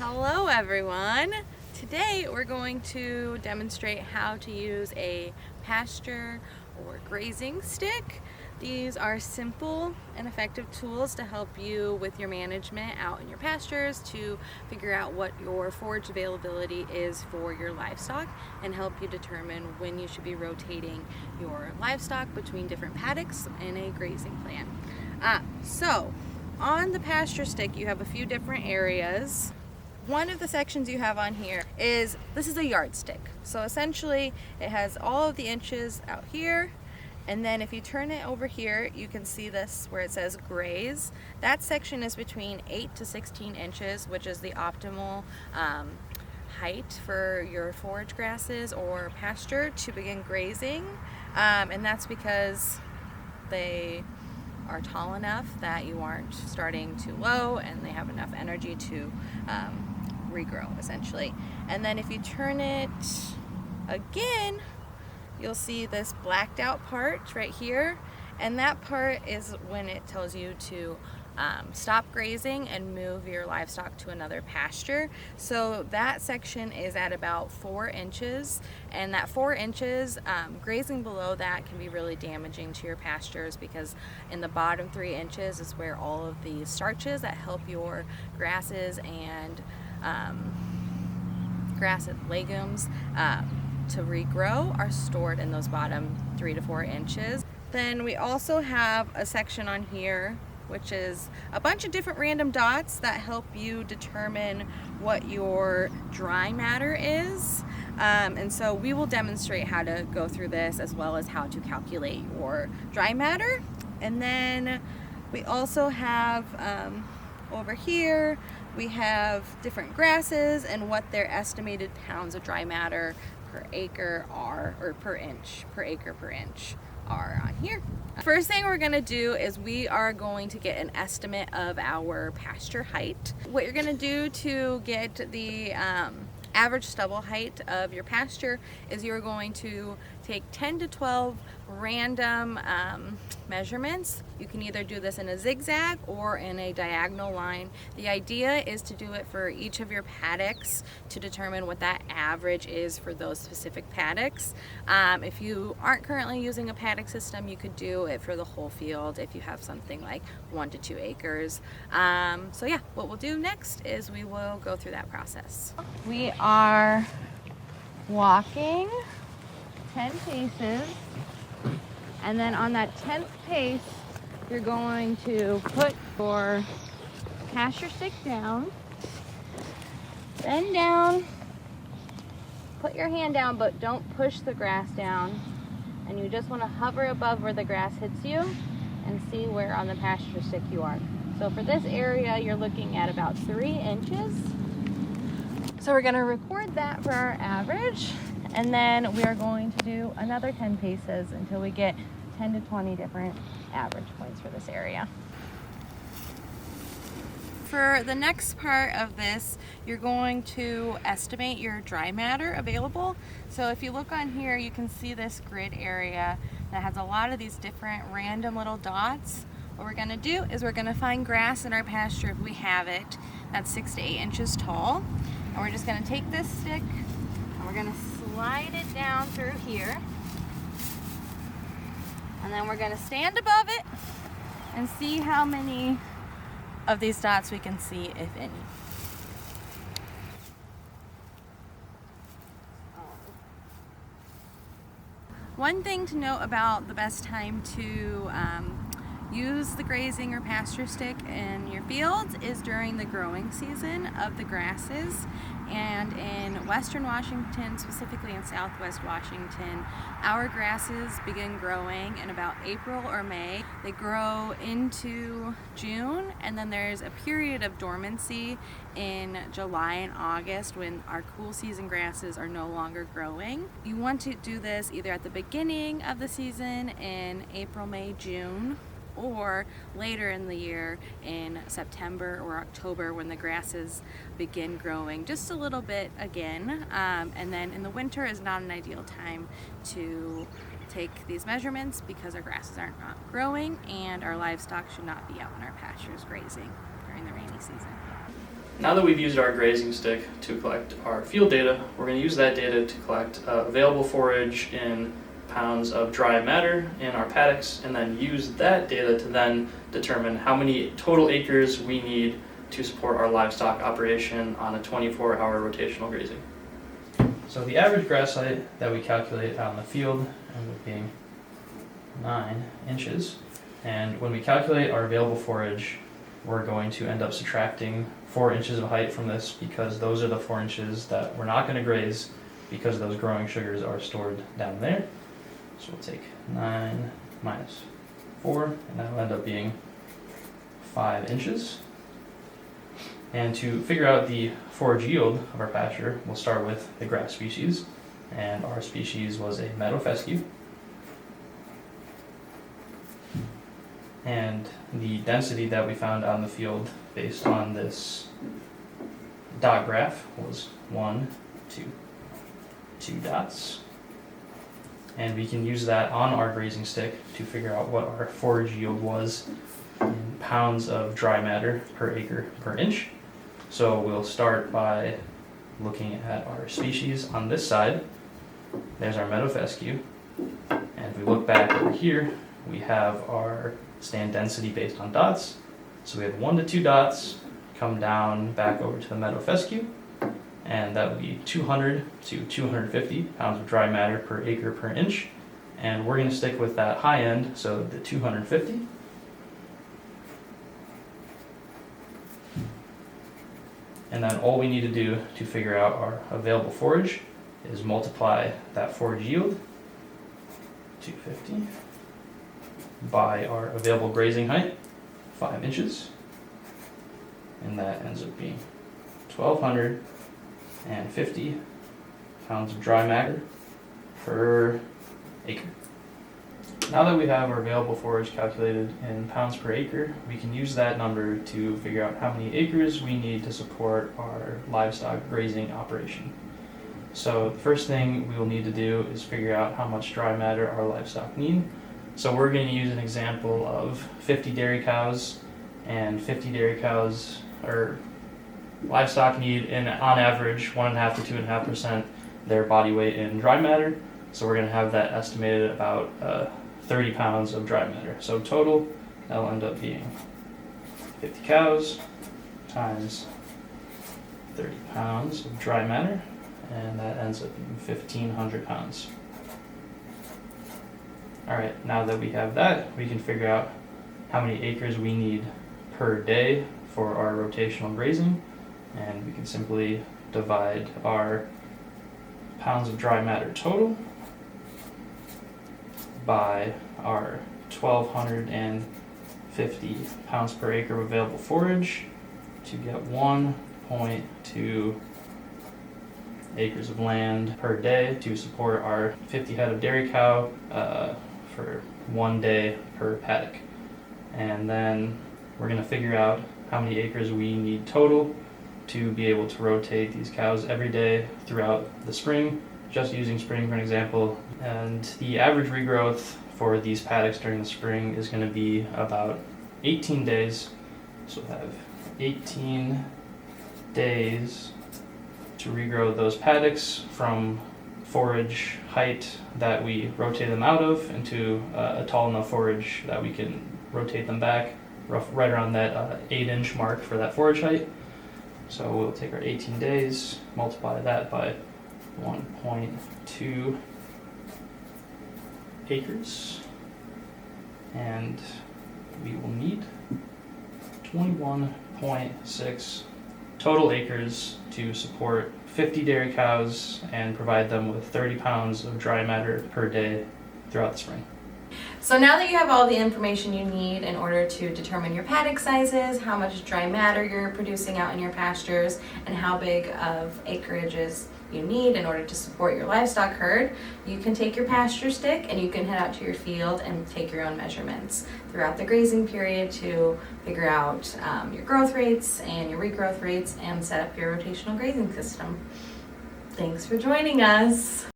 Hello everyone! Today we're going to demonstrate how to use a pasture or grazing stick. These are simple and effective tools to help you with your management out in your pastures to figure out what your forage availability is for your livestock and help you determine when you should be rotating your livestock between different paddocks in a grazing plan. So on the pasture stick you have a few different areas. One of the sections you have on here is, this is a yardstick. So essentially it has all of the inches out here, and then if you turn it over here you can see this where it says graze. That section is between 8 to 16 inches, which is the optimal height for your forage grasses or pasture to begin grazing, and that's because they are tall enough that you aren't starting too low and they have enough energy to regrow essentially. And then if you turn it again, you'll see this blacked out part right here, and that part is when it tells you to stop grazing and move your livestock to another pasture. So that section is at about 4 inches, and that 4 inches, grazing below that can be really damaging to your pastures, because in the bottom 3 inches is where all of the starches that help your grasses and grass and legumes to regrow are stored in those bottom 3 to 4 inches. Then we also have a section on here which is a bunch of different random dots that help you determine what your dry matter is. And so we will demonstrate how to go through this as well as how to calculate your dry matter. And then we also have over here we have different grasses and what their estimated pounds of dry matter per acre are, or per acre per inch are on here. First thing we're gonna do is we are going to get an estimate of our pasture height. What you're gonna do to get the average stubble height of your pasture is you're going to take 10 to 12 random measurements. You can either do this in a zigzag or in a diagonal line. The idea is to do it for each of your paddocks to determine what that average is for those specific paddocks. If you aren't currently using a paddock system, you could do it for the whole field if you have something like 1 to 2 acres. So yeah, what we'll do next is we will go through that process. We are walking 10 paces, and then on that 10th pace you're going to put your pasture stick down, bend down, put your hand down but don't push the grass down, and you just want to hover above where the grass hits you and see where on the pasture stick you are. So for this area you're looking at about 3 inches. So we're going to record that for our average, and then we are going to do another 10 paces until we get 10 to 20 different average points for this area. For the next part of this, you're going to estimate your dry matter available. So if you look on here, you can see this grid area that has a lot of these different random little dots. What we're going to do is we're going to find grass in our pasture if we have it that's 6 to 8 inches tall. And we're just going to take this stick and we're going to slide it down through here. And then we're going to stand above it and see how many of these dots we can see, if any. One thing to note about the best time to use the grazing or pasture stick in your fields is during the growing season of the grasses. And in Western Washington, specifically in Southwest Washington, our grasses begin growing in about April or May. They grow into June, and then there's a period of dormancy in July and August when our cool season grasses are no longer growing. You want to do this either at the beginning of the season in April, May, June, or later in the year in September or October when the grasses begin growing just a little bit again. And then in the winter is not an ideal time to take these measurements because our grasses aren't growing and our livestock should not be out in our pastures grazing during the rainy season. Now that we've used our grazing stick to collect our field data, we're going to use that data to collect available forage in pounds of dry matter in our paddocks, and then use that data to then determine how many total acres we need to support our livestock operation on a 24-hour rotational grazing. So the average grass height that we calculate out in the field ends up being 9 inches, and when we calculate our available forage, we're going to end up subtracting 4 inches of height from this, because those are the 4 inches that we're not going to graze because those growing sugars are stored down there. So we'll take 9 minus 4, and that'll end up being 5 inches. And to figure out the forage yield of our pasture, we'll start with the grass species, and our species was a meadow fescue. And the density that we found out in the field based on this dot graph was 1, 2, 2 dots. And we can use that on our grazing stick to figure out what our forage yield was in pounds of dry matter per acre per inch. So we'll start by looking at our species on this side. There's our meadow fescue. And if we look back over here, we have our stand density based on dots. So we have 1 to 2 dots come down back over to the meadow fescue, and that would be 200 to 250 pounds of dry matter per acre per inch. And we're going to stick with that high end, so the 250. And then all we need to do to figure out our available forage is multiply that forage yield, 250, by our available grazing height, 5 inches. And that ends up being 1,250 pounds of dry matter per acre. Now that we have our available forage calculated in pounds per acre, we can use that number to figure out how many acres we need to support our livestock grazing operation. So the first thing we will need to do is figure out how much dry matter our livestock need. So we're going to use an example of 50 dairy cows, and 50 dairy cows or livestock need on average 1.5 to 2.5% their body weight in dry matter. So we're going to have that estimated at about 30 pounds of dry matter. So total, that'll end up being 50 cows times 30 pounds of dry matter, and that ends up being 1,500 pounds. Alright, now that we have that, we can figure out how many acres we need per day for our rotational grazing, and we can simply divide our pounds of dry matter total by our 1,250 pounds per acre of available forage to get 1.2 acres of land per day to support our 50 head of dairy cow for 1 day per paddock. And then we're going to figure out how many acres we need total to be able to rotate these cows every day throughout the spring, just using spring for an example. And the average regrowth for these paddocks during the spring is going to be about 18 days. So we'll have 18 days to regrow those paddocks from forage height that we rotate them out of into a tall enough forage that we can rotate them back right around that 8-inch mark for that forage height. So we'll take our 18 days, multiply that by 1.2 acres, and we will need 21.6 total acres to support 50 dairy cows and provide them with 30 pounds of dry matter per day throughout the spring. So now that you have all the information you need in order to determine your paddock sizes, how much dry matter you're producing out in your pastures, and how big of acreages you need in order to support your livestock herd, you can take your pasture stick and you can head out to your field and take your own measurements throughout the grazing period to figure out your growth rates and your regrowth rates and set up your rotational grazing system. Thanks for joining us.